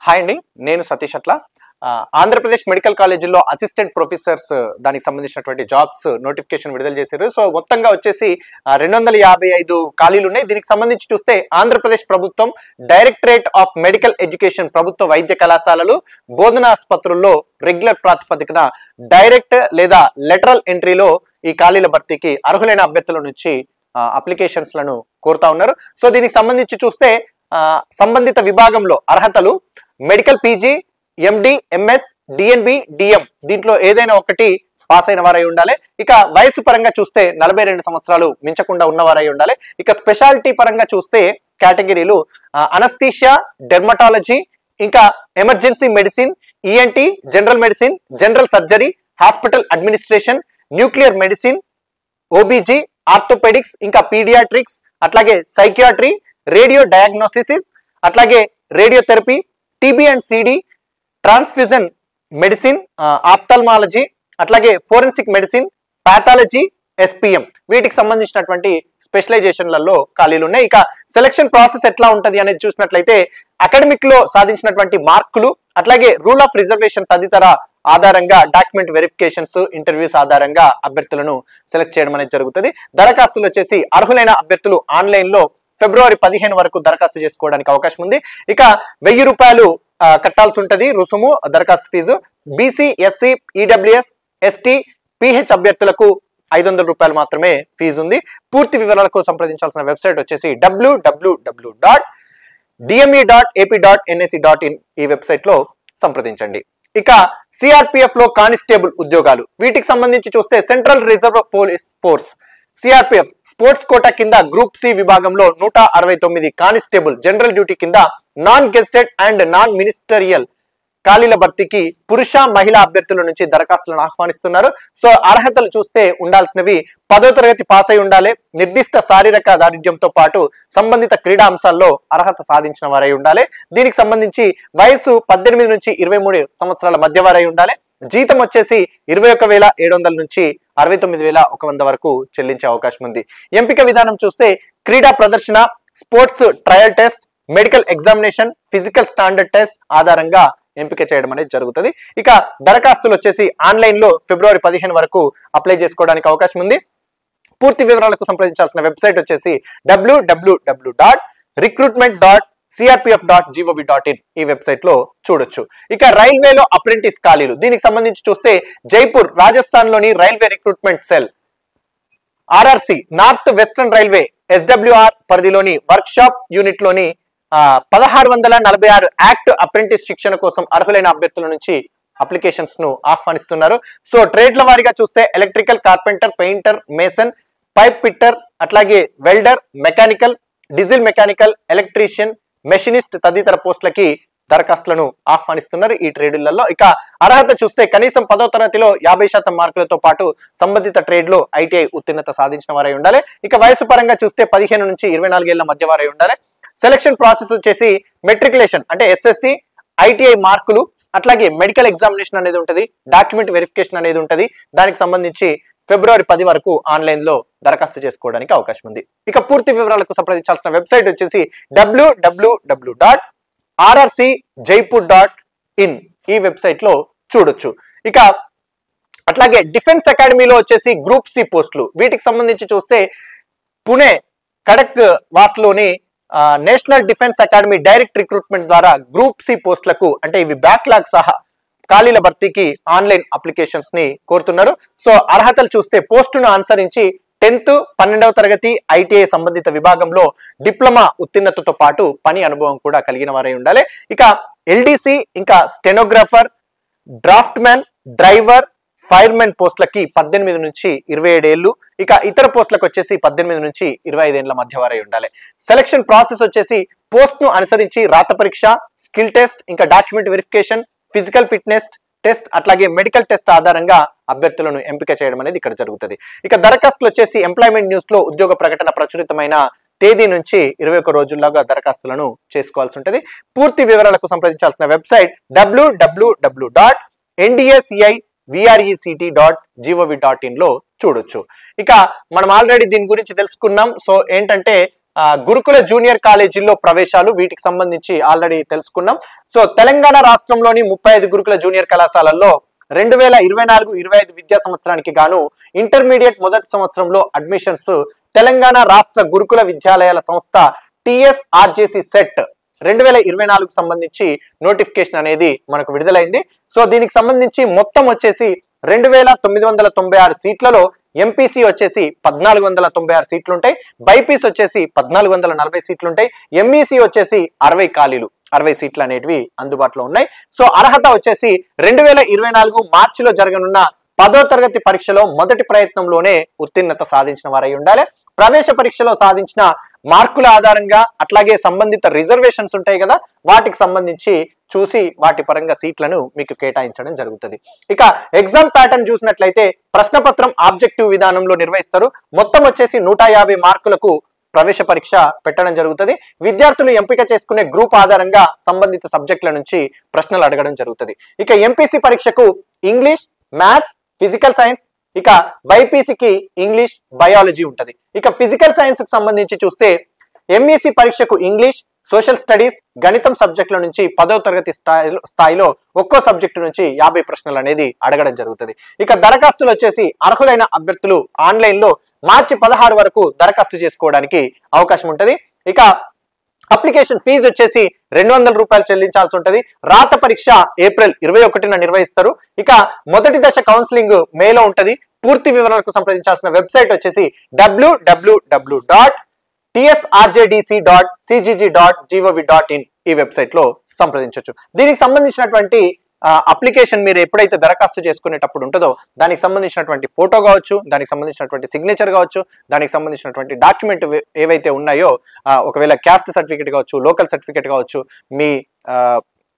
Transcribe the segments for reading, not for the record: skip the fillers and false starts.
Hi అండి, నేను సతీష్ అట్ల. ఆంధ్రప్రదేశ్ మెడికల్ కాలేజీలో అసిస్టెంట్ ప్రొఫెసర్స్ దానికి సంబంధించినటువంటి జాబ్స్ నోటిఫికేషన్ విడుదల చేశారు. సో మొత్తంగా వచ్చేసి 255 ఖాళీలు ఉన్నాయి. దీనికి సంబంధించి చూస్తే ఆంధ్రప్రదేశ్ ప్రభుత్వం డైరెక్టరేట్ ఆఫ్ మెడికల్ ఎడ్యుకేషన్ ప్రభుత్వ వైద్య కళాశాలలు బోధనాసుపత్రుల్లో రెగ్యులర్ ప్రాతిపదికన డైరెక్ట్ లేదా లెటరల్ ఎంట్రీలో ఈ ఖాళీల భర్తీకి అర్హులైన అభ్యర్థుల నుంచి అప్లికేషన్స్ లను కోరుతా ఉన్నారు. సో దీనికి సంబంధించి చూస్తే సంబంధిత విభాగంలో అర్హతలు మెడికల్ పీజీ, ఎండి, ఎంఎస్, డిఎన్బి, డిఎం దీంట్లో ఏదైనా ఒకటి పాస్ అయిన వారై ఉండాలి. ఇక వయసు పరంగా చూస్తే 42 సంవత్సరాలు మించకుండా ఉన్నవారై ఉండాలి. ఇక స్పెషాలిటీ పరంగా చూస్తే కేటగిరీలు అనస్థీషియా, డెర్మటాలజీ, ఇంకా emergency medicine, ENT, general medicine, general surgery, hospital administration, nuclear medicine, OBG, orthopaedics, ఇంకా పీడియాట్రిక్స్, అట్లాగే సైకియాట్రీ, రేడియో డయాగ్నోసిస్, అట్లాగే radiotherapy, TB and CD, transfusion medicine, ophthalmology, అట్లాగే ఫోరెన్సిక్ మెడిసిన్, పాథాలజీ, ఎస్పీఎం వీటికి సంబంధించినటువంటి స్పెషలైజేషన్లలో ఖాళీలు ఉన్నాయి. ఇక సెలక్షన్ ప్రాసెస్ ఎట్లా ఉంటది అనేది చూసినట్లయితే అకాడమిక్ లో సాధించినటువంటి మార్కులు, అట్లాగే రూల్ ఆఫ్ రిజర్వేషన్ తదితర ఆధారంగా డాక్యుమెంట్ వెరిఫికేషన్స్, ఇంటర్వ్యూస్ ఆధారంగా అభ్యర్థులను సెలెక్ట్ చేయడం అనేది జరుగుతుంది. దరఖాస్తులు వచ్చేసి అర్హులైన అభ్యర్థులు ఆన్లైన్ లో ఫిబ్రవరి 15 వరకు దరఖాస్తు చేసుకోవడానికి అవకాశం ఉంది. ఇక 1000 రూపాయలు కట్టాల్సి ఉంటది రుసుము, దరఖాస్తు fee. BC, SC, EWS, ST, PH అభ్యర్థులకు 500 రూపాయలు మాత్రమే ఫీజు ఉంది. పూర్తి వివరాలకు సంప్రదించాల్సిన వెబ్సైట్ వచ్చేసి www.dme.ap.nac.in ఈ వెబ్సైట్ లో సంప్రదించండి. ఇక సిఆర్పిఎఫ్ లో కానిస్టేబుల్ ఉద్యోగాలు వీటికి సంబంధించి చూస్తే central reserve police force CRPF sports quota కింద గ్రూప్ సి విభాగంలో 169 కానిస్టేబుల్ జనరల్ డ్యూటీ కింద non gazetted and non ministerial ఖాళీల భర్తీకి పురుష, మహిళా అభ్యర్థుల నుంచి దరఖాస్తులను ఆహ్వానిస్తున్నారు. సో అర్హతలు చూస్తే ఉండాల్సినవి 10వ తరగతి పాస్ అయి ఉండాలి. నిర్దిష్ట శారీరక దారిద్ర్యంతో పాటు సంబంధిత క్రీడా అంశాల్లో అర్హత సాధించిన వారై ఉండాలి. దీనికి సంబంధించి వయసు 18 నుంచి 23 సంవత్సరాల మధ్య వారై ఉండాలి. జీతం వచ్చేసి 21,700 నుంచి 69,100 వరకు చెల్లించే అవకాశం ఉంది. ఎంపిక విధానం చూస్తే క్రీడా ప్రదర్శన, sports trial test, medical examination, physical standard test ఆధారంగా ఎంపిక చేయడం అనేది జరుగుతుంది. ఇక దరఖాస్తులు వచ్చేసి ఆన్లైన్ లో ఫిబ్రవరి 15 వరకు అప్లై చేసుకోవడానికి అవకాశం ఉంది. పూర్తి వివరాలకు సంప్రదించాల్సిన వెబ్సైట్ వచ్చేసి www.recruitment.crpf.gov.in ఈ వెబ్సైట్ లో చూడొచ్చు. ఇక రైల్వేలో అప్రెంటిస్ ఖాళీలు దీనికి సంబంధించి చూస్తే జైపూర్, రాజస్థాన్ లోని railway recruitment cell RRC north western railway SWR పరిధిలోని వర్క్ షాప్ యూనిట్ లోని 1646 యాక్ట్ అప్రెంటిస్ శిక్షణ కోసం అర్హులైన అభ్యర్థుల నుంచి అప్లికేషన్స్ ను ఆహ్వానిస్తున్నారు. సో ట్రేడ్ల వారీగా చూస్తే electrical, carpenter, painter, mason, pipe fitter, అట్లాగే welder, mechanical, diesel mechanical, electrician, machinist తదితర పోస్టులకి దరఖాస్తులను ఆహ్వానిస్తున్నారు ఈ ట్రేడులలో. ఇక అర్హత చూస్తే కనీసం 10వ తరగతిలో 50% మార్కులతో పాటు సంబంధిత ట్రేడ్ లో ఐటీఐ ఉత్తీర్ణత సాధించిన వారై ఉండాలి. ఇక వయసు పరంగా చూస్తే 15 నుంచి 24 ఏళ్ల మధ్య వారై ఉండాలి. సెలక్షన్ ప్రాసెస్ వచ్చేసి మెట్రికులేషన్ అంటే ఎస్ఎస్సి, ఐటీఐ మార్కులు, అట్లాగే మెడికల్ ఎగ్జామినేషన్ అనేది ఉంటుంది, డాక్యుమెంట్ వెరిఫికేషన్ అనేది ఉంటుంది. దానికి సంబంధించి ఫిబ్రవరి 10 వరకు ఆన్లైన్ లో దరఖాస్తు చేసుకోవడానికి అవకాశం ఉంది. ఇక పూర్తి వివరాలకు సంప్రదించాల్సిన వెబ్సైట్ వచ్చేసి www.rrcjaipur.in ఈ వెబ్సైట్ లో చూడొచ్చు. ఇక అట్లాగే డిఫెన్స్ అకాడమీలో వచ్చేసి గ్రూప్ సి పోస్టులు వీటికి సంబంధించి చూస్తే పుణే కడక్ వాస్లోని national defence academy direct recruitment ద్వారా గ్రూప్ సి పోస్టులకు అంటే ఇవి బ్యాక్లాగ్ సహా ఖాళీల భర్తీకి ఆన్లైన్ అప్లికేషన్స్ ని కోరుతున్నారు. సో అర్హతలు చూస్తే పోస్టును అనుసరించి 10th, 12వ తరగతి ఐటీఐ సంబంధిత విభాగంలో డిప్లొమా ఉత్తీర్ణతతో పాటు పని అనుభవం కూడా కలిగిన వారై ఉండాలి. ఇక ఎల్డీసీ, ఇంకా stenographer, draft man, driver, firemen పోస్టులకి 18 నుంచి 27 ఏళ్లు. ఇక ఇతర పోస్టులకు వచ్చేసి 18 నుంచి 25 ఏళ్ల మధ్య వారై ఉండాలి. సెలక్షన్ ప్రాసెస్ వచ్చేసి పోస్ట్ ను అనుసరించి రాత పరీక్ష, స్కిల్ టెస్ట్, ఇంకా document verification, physical fitness test, అట్లాగే మెడికల్ టెస్ట్ ఆధారంగా అభ్యర్థులను ఎంపిక చేయడం అనేది ఇక్కడ జరుగుతుంది. ఇక దరఖాస్తులు వచ్చేసి ఎంప్లాయ్మెంట్ న్యూస్ లో ఉద్యోగ ప్రకటన ప్రచురితమైన తేదీ నుంచి 21 రోజుల్లోగా దరఖాస్తులను చేసుకోవాల్సి ఉంటుంది. పూర్తి వివరాలకు సంప్రదించాల్సిన వెబ్సైట్ www.ndacivrecct.gov.in లో చూడొచ్చు. ఇక మనం ఆల్రెడీ దీని గురించి తెలుసుకున్నాం. సో ఏంటంటే గురుకుల జూనియర్ కాలేజీల్లో ప్రవేశాలు, వీటికి సంబంధించి ఆల్రెడీ తెలుసుకున్నాం. సో తెలంగాణ రాష్ట్రంలోని 35 గురుకుల జూనియర్ కళాశాలల్లో 2024-25 విద్యా సంవత్సరానికి గాను ఇంటర్మీడియట్ మొదటి సంవత్సరంలో అడ్మిషన్స్ తెలంగాణ రాష్ట్ర గురుకుల విద్యాలయాల సంస్థ TSRJC సెట్ 2024 సంబంధించి నోటిఫికేషన్ అనేది మనకు విడుదలైంది. సో దీనికి సంబంధించి మొత్తం వచ్చేసి 2996 సీట్లలో ఎంపీసీ వచ్చేసి 1496 సీట్లు ఉంటాయి, బైపీసీ వచ్చేసి 1440 సీట్లు ఉంటాయి, ఎంఈసీ వచ్చేసి 60 ఖాళీలు 60 సీట్లు అనేటివి అందుబాటులో ఉన్నాయి. సో అర్హత వచ్చేసి 2024 మార్చిలో జరగనున్న 10వ తరగతి పరీక్షలో మొదటి ప్రయత్నంలోనే ఉత్తీర్ణత సాధించిన వారై ఉండాలి. ప్రవేశ పరీక్షలో సాధించిన మార్కుల ఆధారంగా అట్లాగే సంబంధిత రిజర్వేషన్స్ ఉంటాయి కదా, వాటికి సంబంధించి చూసి వాటి పరంగా సీట్లను మీకు కేటాయించడం జరుగుతుంది. ఇక ఎగ్జామ్ ప్యాటర్న్ చూసినట్లయితే ప్రశ్నపత్రం ఆబ్జెక్టివ్ విధానంలో నిర్వహిస్తారు. మొత్తం వచ్చేసి 150 మార్కులకు ప్రవేశ పరీక్ష పెట్టడం జరుగుతుంది. విద్యార్థులు ఎంపిక చేసుకునే గ్రూప్ ఆధారంగా సంబంధిత సబ్జెక్టుల నుంచి ప్రశ్నలు అడగడం జరుగుతుంది. ఇక ఎంపీసీ పరీక్షకు ఇంగ్లీష్, మ్యాథ్స్, ఫిజికల్ సైన్స్, ఇక బైపీసీకి ఇంగ్లీష్, బయాలజీ ఉంటది. ఇక ఫిజికల్ సైన్స్ కి సంబంధించి చూస్తే ఎంఈసీ పరీక్షకు ఇంగ్లీష్, సోషల్ స్టడీస్, గణితం సబ్జెక్టుల నుంచి 10వ తరగతి స్థాయిలో ఒక్కో సబ్జెక్టు నుంచి 50 ప్రశ్నలు అనేది అడగడం జరుగుతుంది. ఇక దరఖాస్తులు వచ్చేసి అర్హులైన అభ్యర్థులు ఆన్లైన్ లో మార్చి 16 వరకు దరఖాస్తు చేసుకోవడానికి అవకాశం ఉంటది. ఇక అప్లికేషన్ ఫీజు వచ్చేసి 200 రూపాయలు చెల్లించాల్సి ఉంటది. రాత పరీక్ష ఏప్రిల్ 21న నిర్వహిస్తారు. ఇక మొదటి దశ కౌన్సిలింగ్ మేలో ఉంటది. పూర్తి వివరాలకు సంప్రదించాల్సిన వెబ్సైట్ వచ్చేసి www.tsrjdc.cgg.gov.in ఈ వెబ్సైట్ లో సంప్రదించవచ్చు. దీనికి సంబంధించినటువంటి అప్లికేషన్ మీరు ఎప్పుడైతే దరఖాస్తు చేసుకునేటప్పుడు ఉంటుందో దానికి సంబంధించినటువంటి ఫోటో కావచ్చు, దానికి సంబంధించినటువంటి సిగ్నేచర్ కావచ్చు, దానికి సంబంధించినటువంటి డాక్యుమెంట్ ఏవైతే ఉన్నాయో, ఒకవేళ క్యాస్ట్ సర్టిఫికేట్ కావచ్చు, లోకల్ సర్టిఫికేట్ కావచ్చు, మీ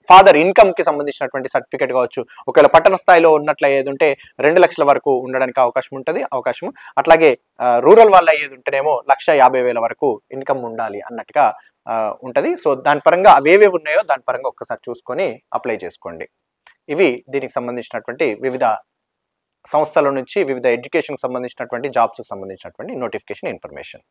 ఫాదర్ ఇన్కమ్ కి సంబంధించినటువంటి సర్టిఫికేట్ కావచ్చు, ఒకవేళ పట్టణ స్థాయిలో ఉన్నట్లు అయ్యేది ఉంటే 2 లక్షల వరకు ఉండడానికి అవకాశం. అట్లాగే రూరల్ వాళ్ళ అయ్యేది ఉంటేనేమో 1,50,000 వరకు ఇన్కమ్ ఉండాలి అన్నట్టుగా ఉంటది. సో దాని పరంగా అవేవేవి ఉన్నాయో దాని పరంగా ఒక్కసారి చూసుకొని అప్లై చేసుకోండి. ఇవి దీనికి సంబంధించినటువంటి వివిధ సంస్థల నుంచి వివిధ ఎడ్యుకేషన్ సంబంధించినటువంటి జాబ్స్ సంబంధించినటువంటి నోటిఫికేషన్ ఇన్ఫర్మేషన్.